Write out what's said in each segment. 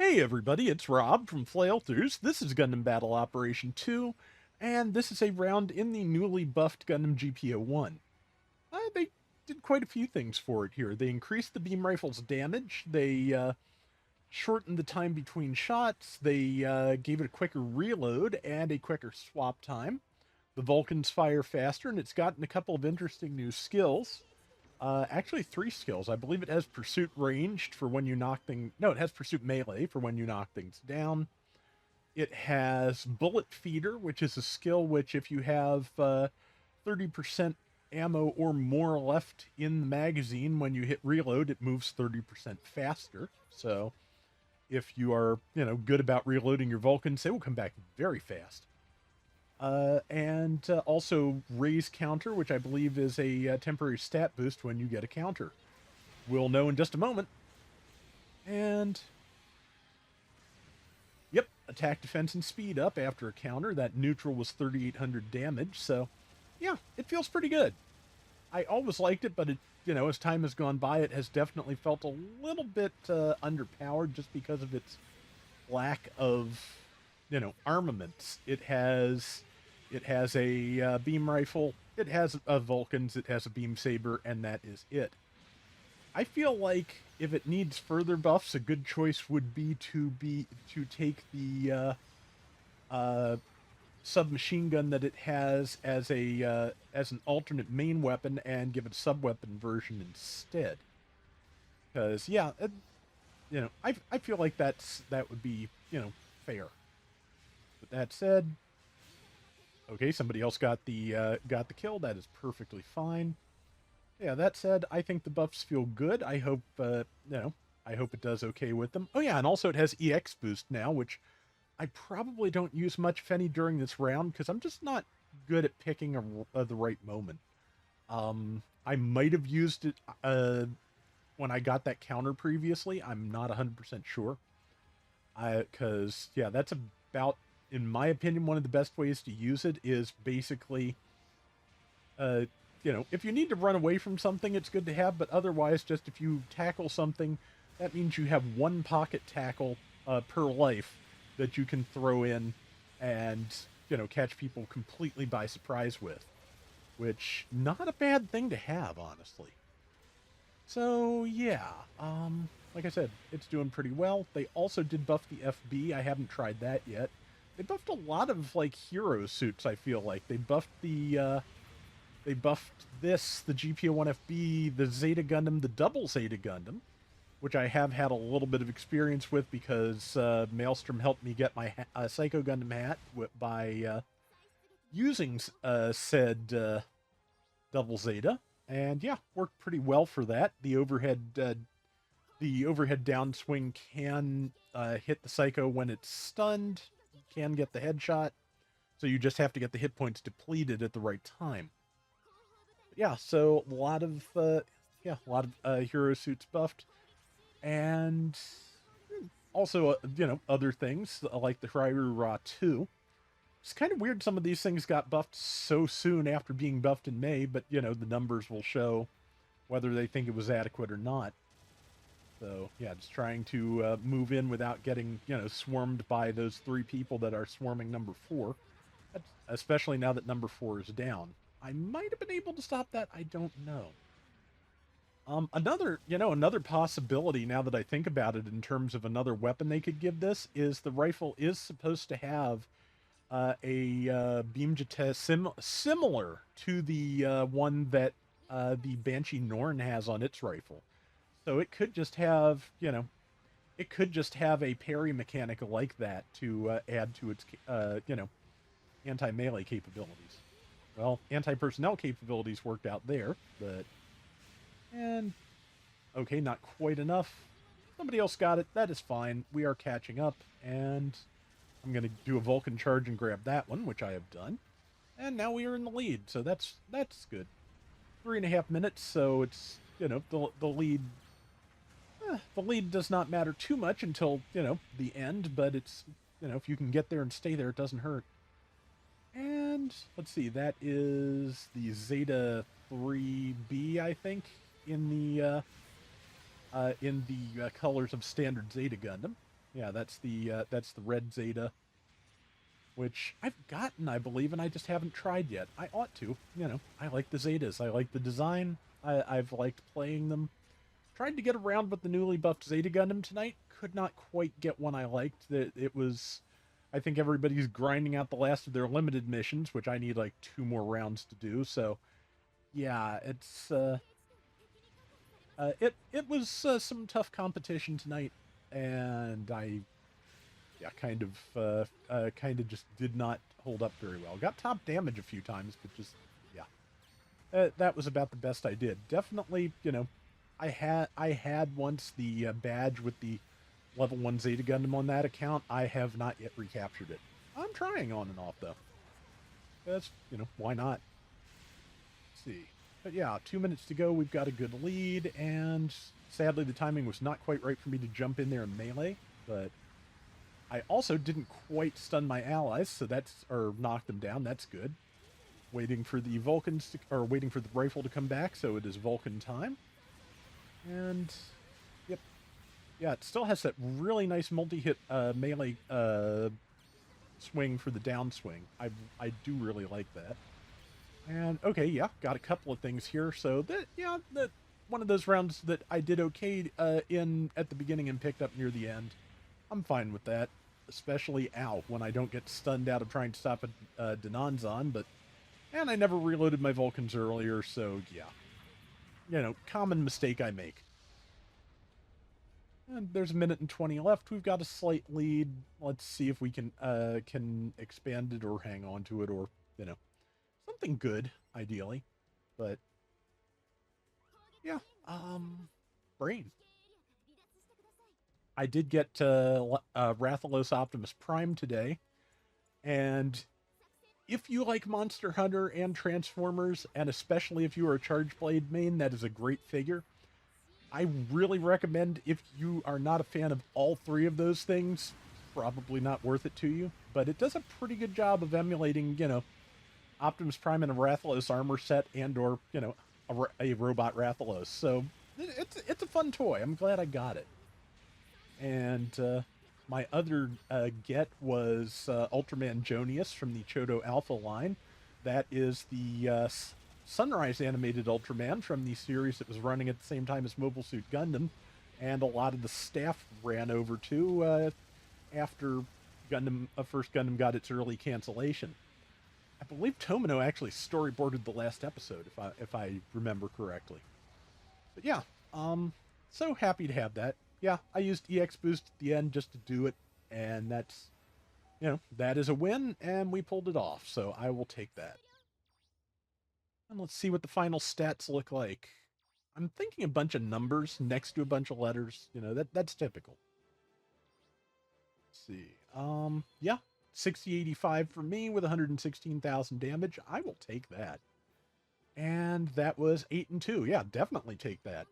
Hey everybody, it's Rob from Flailthroughs. This is Gundam Battle Operation 2, and this is a round in the newly buffed Gundam GP01. They did quite a few things for it here. They increased the beam rifle's damage, they shortened the time between shots, they gave it a quicker reload and a quicker swap time. The Vulcans fire faster, and it's gotten a couple of interesting new skills. Actually, three skills. I believe it has pursuit ranged for when you knock things. No, it has pursuit melee for when you knock things down. It has bullet feeder, which is a skill which, if you have 30% ammo or more left in the magazine when you hit reload, it moves 30% faster. So, if you are, good about reloading your Vulcans, they will come back very fast. And also raise counter, which I believe is a temporary stat boost when you get a counter. We'll know in just a moment. And yep, attack, defense, and speed up after a counter. That neutral was 3,800 damage, so yeah, it feels pretty good. I always liked it, but as time has gone by, it has definitely felt a little bit underpowered just because of its lack of, armaments. It has a beam rifle. It has a Vulcans. It has a beam saber, and that is it. I feel like if it needs further buffs, a good choice would be to take the submachine gun that it has as an alternate main weapon and give it a sub weapon version instead. Because I feel like that would be fair. But that said, okay, somebody else got the kill. That is perfectly fine. Yeah, that said, I think the buffs feel good. I hope I hope it does okay with them. Oh yeah, and also it has EX boost now, which I probably don't use much if any during this round because I'm just not good at picking the right moment. I might have used it when I got that counter previously. I'm not 100% sure. Because yeah, that's about, in my opinion, one of the best ways to use it is basically, uh, if you need to run away from something, it's good to have, but otherwise, just if you tackle something, that means you have one pocket tackle per life that you can throw in and, catch people completely by surprise with, which, not a bad thing to have, honestly. So, yeah, like I said, it's doing pretty well. They also did buff the FB. I haven't tried that yet. They buffed a lot of, like, hero suits, I feel like. They buffed this, the GP01 FB, the Zeta Gundam, the double Zeta Gundam, which I have had a little bit of experience with because Maelstrom helped me get my Psycho Gundam hat by using said double Zeta, and yeah, worked pretty well for that. The overhead downswing can hit the Psycho when it's stunned, can get the headshot, so you just have to get the hit points depleted at the right time. Yeah, so a lot of hero suits buffed, and also other things like the Hyrule Ra 2. It's kind of weird some of these things got buffed so soon after being buffed in May, but the numbers will show whether they think it was adequate or not. So yeah, just trying to move in without getting swarmed by those three people that are swarming number 4. Especially now that number 4 is down. I might have been able to stop that. I don't know. Another possibility now that I think about it in terms of another weapon they could give this is the rifle is supposed to have a beam jettet similar to the one that the Banshee Norn has on its rifle. So it could just have a parry mechanic like that to add to its, anti-melee capabilities. Well, anti-personnel capabilities worked out there, but and okay, not quite enough. Somebody else got it. That is fine. We are catching up, and I'm going to do a Vulcan charge and grab that one, which I have done. And now we are in the lead, so that's good. 3.5 minutes, so it's the lead. The lead does not matter too much until the end, but it's if you can get there and stay there, it doesn't hurt. And let's see, that is the Zeta 3B, I think, in the colors of standard Zeta Gundam. Yeah, that's the red Zeta, which I've gotten, I believe, and I just haven't tried yet. I ought to. You know, I like the Zetas. I like the design. I've liked playing them. Tried to get around with the newly buffed Zeta Gundam tonight. Could not quite get one I liked. That it was. I think everybody's grinding out the last of their limited missions, which I need like 2 more rounds to do. So yeah, it was some tough competition tonight, and I yeah kind of just did not hold up very well. Got top damage a few times, but just yeah that was about the best I did. Definitely, you know, I had once the badge with the level 1 Zeta Gundam on that account. I have not yet recaptured it. I'm trying on and off though. That's, you know, why not? Let's see. But yeah, 2 minutes to go. We've got a good lead, and sadly the timing was not quite right for me to jump in there and melee, but I also didn't quite stun my allies, so that's, or knock them down. That's good. Waiting for the Vulcans to, or waiting for the rifle to come back, so it is Vulcan time. And yep, yeah, it still has that really nice multi-hit melee swing for the downswing. I do really like that. And okay, yeah, got a couple of things here. So that yeah, that one of those rounds that I did okay in at the beginning and picked up near the end. I'm fine with that, especially ow when I don't get stunned out of trying to stop a Denanzon. But and I never reloaded my Vulcans earlier, so yeah, you know, common mistake I make. And there's 1 minute and 20 left. We've got a slight lead. Let's see if we can expand it or hang on to it, or you know, something good ideally. But yeah, brain. I did get Rathalos Optimus Prime today, and if you like Monster Hunter and Transformers, and especially if you are a Charge Blade main, that is a great figure. I really recommend, if you are not a fan of all three of those things, probably not worth it to you. But it does a pretty good job of emulating, you know, Optimus Prime in a Rathalos armor set, and or you know, a robot Rathalos. So it's a fun toy. I'm glad I got it. And my other get was Ultraman Jonius from the Choto Alpha line. That is the Sunrise animated Ultraman from the series that was running at the same time as Mobile Suit Gundam, and a lot of the staff ran over to after Gundam, first Gundam got its early cancellation. I believe Tomino actually storyboarded the last episode, if I remember correctly. But yeah, so happy to have that. Yeah, I used EX Boost at the end just to do it, and that's, you know, that is a win, and we pulled it off, so I will take that. And let's see what the final stats look like. I'm thinking a bunch of numbers next to a bunch of letters. You know, that's typical. Let's see. Yeah, 6085 for me with 116,000 damage. I will take that. And that was 8 and 2. Yeah, definitely take that.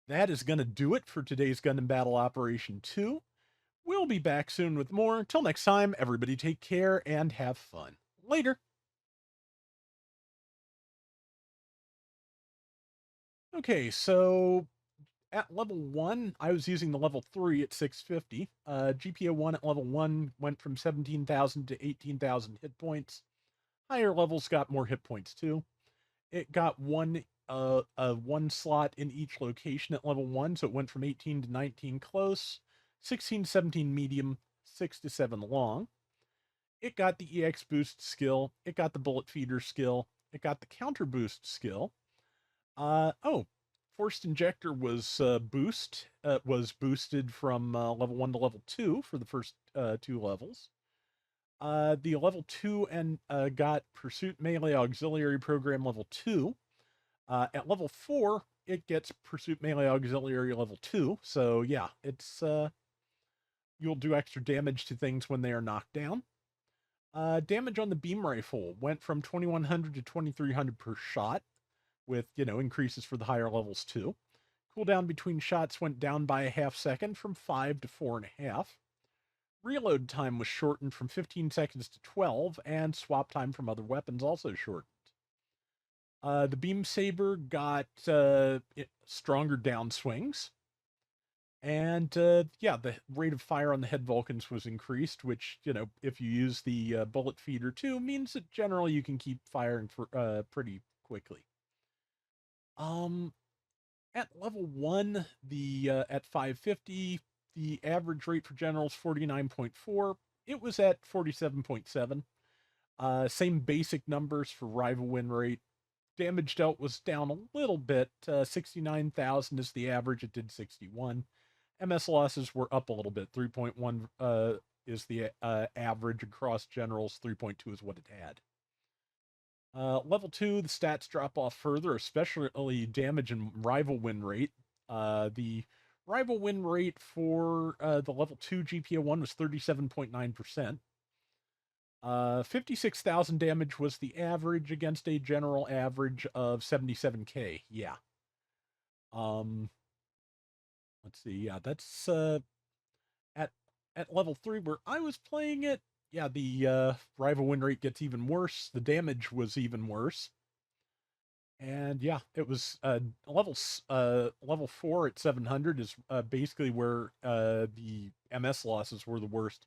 That is going to do it for today's Gundam Battle Operation 2. We'll be back soon with more. Till next time, everybody take care and have fun. Later. Okay, so at level 1, I was using the level 3 at 650. GP01 at level 1 went from 17,000 to 18,000 hit points. Higher levels got more hit points too. It got one slot in each location at level 1, so it went from 18 to 19 close, 16 to 17 medium, 6 to 7 long. It got the EX boost skill, it got the bullet feeder skill, it got the counter boost skill. Oh, forced injector was was boosted from level 1 to level 2 for the first 2 levels. The level 2 and got Pursuit Melee Auxiliary Program level 2. At level 4, it gets Pursuit Melee Auxiliary level 2. So yeah, it's you'll do extra damage to things when they are knocked down. Damage on the beam rifle went from 2100 to 2300 per shot, with, you know, increases for the higher levels too. Cooldown between shots went down by a half second from 5 to 4.5. Reload time was shortened from 15 seconds to 12, and swap time from other weapons also shortened. The beam saber got stronger downswings. And yeah, the rate of fire on the head Vulcans was increased, which, if you use the bullet feeder too, means that generally you can keep firing for pretty quickly. Um, at level 1, the at 550, the average rate for generals 49.4. It was at 47.7. Same basic numbers for rival win rate. Damage dealt was down a little bit. 69,000 is the average. It did 61. MS losses were up a little bit. 3.1 is the average across generals. 3.2 is what it had. Level 2, the stats drop off further, especially damage and rival win rate. The rival win rate for the level 2 GP01 was 37.9%. 56,000 damage was the average against a general average of 77k. Yeah. Um, let's see. Yeah, that's at at level 3 where I was playing it. Yeah, the rival win rate gets even worse. The damage was even worse. And yeah, it was level 4 at 700 is basically where the MS losses were the worst.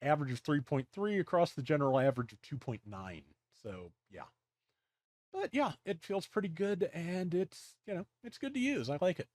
Average of 3.3 across the general average of 2.9. So yeah. But yeah, it feels pretty good, and it's good to use. I like it.